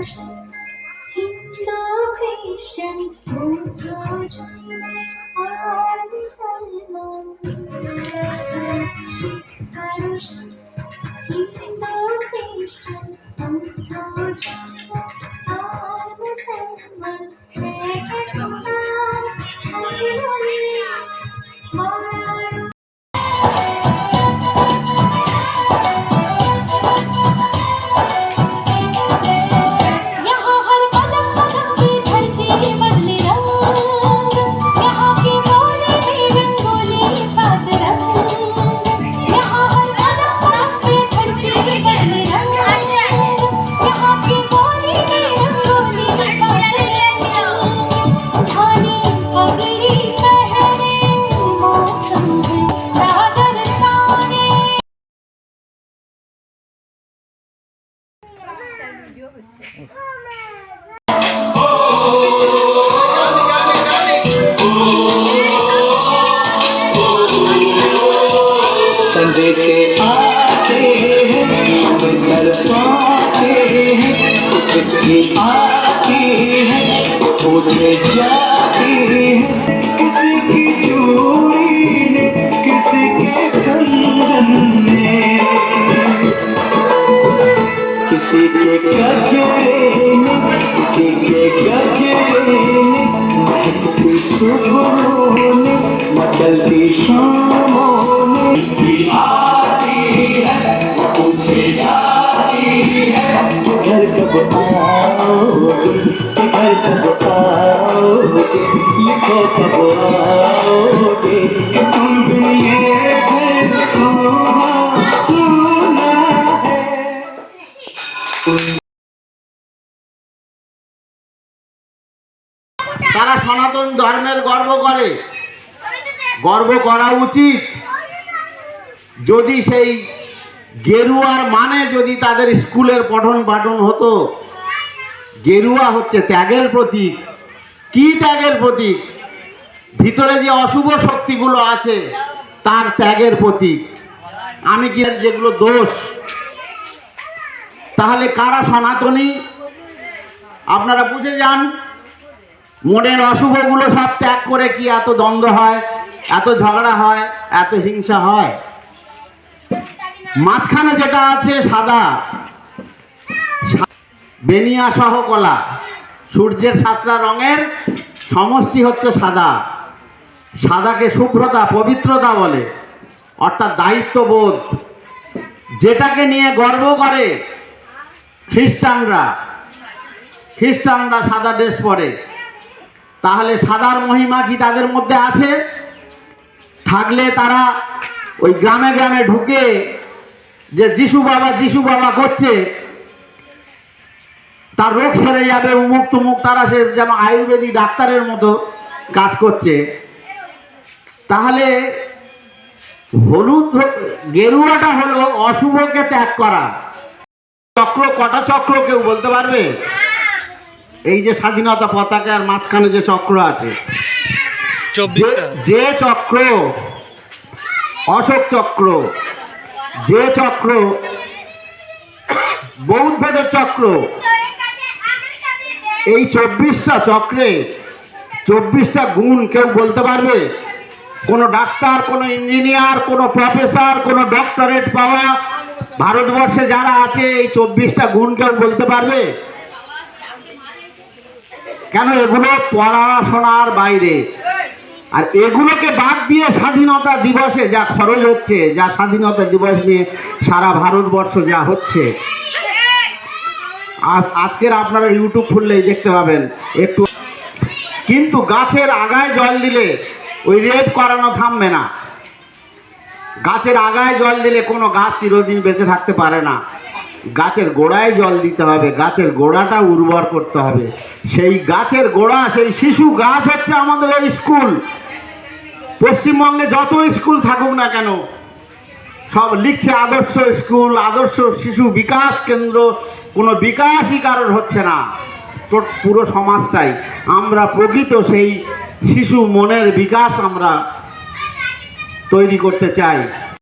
হিন্দু খ্রিস্টান বৌদ্ধ জৈন আর মুসলমান, শিখ পারসি হিন্দু খ্রিস্টান বৌদ্ধ জৈন আর মুসলমান, संदेश आते हैं नर पाते हैं, चिट्ठी आती है उठे जाती है, किसी की चूड़ी ने किसी के कंगन ने, किसी के गजरे ने किसी के गजरे ने, महकती सुबहों ने मचलती शामों ने, आती है पूछे जाती है, घर कब आओगे, घर कब आओगे, लिखो कब आओगे, तुम बिन ये घर सुना है। তারা সনাতন ধর্মের গর্ব করে, গর্ব করা উচিত। যদি সেই গেরুয়ার মানে যদি তাদের স্কুলের পঠন পাঠন হতো, গেরুয়া হচ্ছে ত্যাগের প্রতীক। কি ত্যাগের প্রতীক? ভিতরে যে অশুভ শক্তিগুলো আছে তার ত্যাগের প্রতীক। আমি কি যেগুলো দোষ, তাহলে কারা সনাতনী আপনারা বুঝে যান। মনের অশুভগুলো সব ত্যাগ করে কি এত দ্বন্দ্ব হয়, এত ঝগড়া হয়, এত হিংসা হয়? মাঝখানে যেটা আছে সাদা, বেনিয়া সহ কলা, সূর্যের 7টা রঙের সমষ্টি হচ্ছে সাদা। সাদাকে শুভ্রতা, পবিত্রতা বলে, অর্থাৎ দায়িত্ববোধ, যেটাকে নিয়ে গর্ব করে খ্রিস্টানরা। খ্রিস্টানরা সাদা ড্রেস পরে, তাহলে সাদার মহিমা কি তাদের মধ্যে আছে? থাকলে তারা ওই গ্রামে গ্রামে ঢুকে যে যিশু বাবা করছে, তার রোগ সেরে যাবে, উমুক তুমুক, তারা সে যেন আয়ুর্বেদিক ডাক্তারের মতো কাজ করছে। তাহলে হলুদ গেরুয়াটা হলো অশুভকে ত্যাগ করা। চক্র কটা চক্র কেউ বলতে পারবে? এই যে স্বাধীনতা পতাকার মাঝখানে যে চক্র আছে, যে চক্র, অশোক চক্র, যে চক্র, বৌদ্ধদের চক্র, এই 24টা চক্রে 24টা গুণ কেউ বলতে পারবে? কোনো ডাক্তার, কোনো ইঞ্জিনিয়ার, কোনো প্রফেসর, কোনো ডক্টরেট পাওয়া ভারতবর্ষে যারা আছে এই 24টা গুণ কেউ বলতে পারবে? কেন? এগুলো পড়াশোনার বাইরে। আর এগুলোকে বাদ দিয়ে স্বাধীনতা দিবসে যা খরচ হচ্ছে, যা স্বাধীনতা দিবস নিয়ে সারা ভারতবর্ষ যা হচ্ছে, আজকের আপনারা ইউটিউব খুললেই দেখতে পাবেন একটু। কিন্তু গাছের আগায় জল দিলে ওই রেপ করানো থামবে না। গাছের আগায় জল দিলে কোনো গাছ চিরদিন বেঁচে থাকতে পারে না। গাছের গোড়ায় জল দিতে হবে, গাছের গোড়াটা উর্বর করতে হবে। সেই গাছের গোড়া, সেই শিশু গাছ হচ্ছে আমাদের এই স্কুল। পশ্চিমবঙ্গে যত স্কুল থাকুক না কেন, সব লিখছে আদর্শ স্কুল, আদর্শ শিশু বিকাশ কেন্দ্র। কোনো বিকাশই কারোর হচ্ছে না, তো পুরো সমাজটাই। আমরা প্রকৃত সেই শিশু মনের বিকাশ আমরা তৈরি করতে চাই।